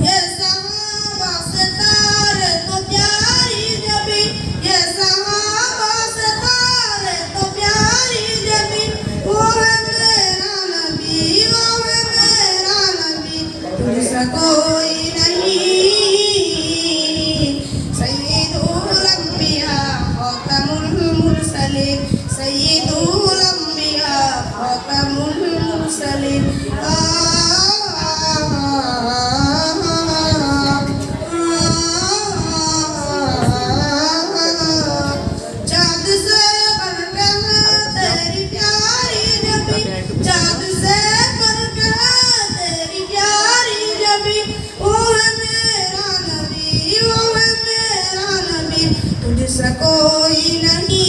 ये सहाबा सितारे तो प्यारी जबी ये सहाबा सितारे तो प्यारी जबी वो है मेरा नबी वो है मेरा नबी तुझसे कोई नहीं सय्यदुल अंबिया खातमुल मुरसलीन सय्यदुल अंबिया खातमुल मुरसलीन कोई नहीं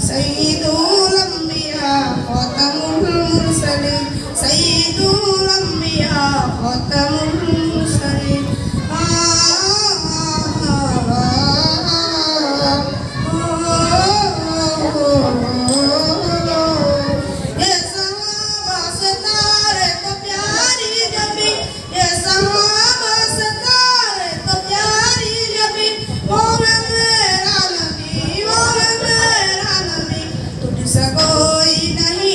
सय्यदुल अंबिया खातमुल मुरसलीन सय्यदुल अंबिया खातमुल मुरसलीन ये सहाबा सितारे तो प्यारी जबी ये सहाबा सितारे तो प्यारी जबी वो है मेरा नबी वो है मेरा नबी तुझसे कोई नहीं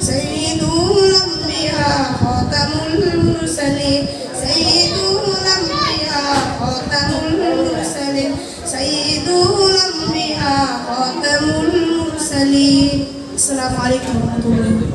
सय्यदुल अंबिया खातमुल मुरसलीन सय्यदुल अंबिया खातमुल मुरसलीन सय्यदुल अंबिया खातमुल मुरसलीन। अस्सलामु अलैकुम warahmatullahi wabarakatuh।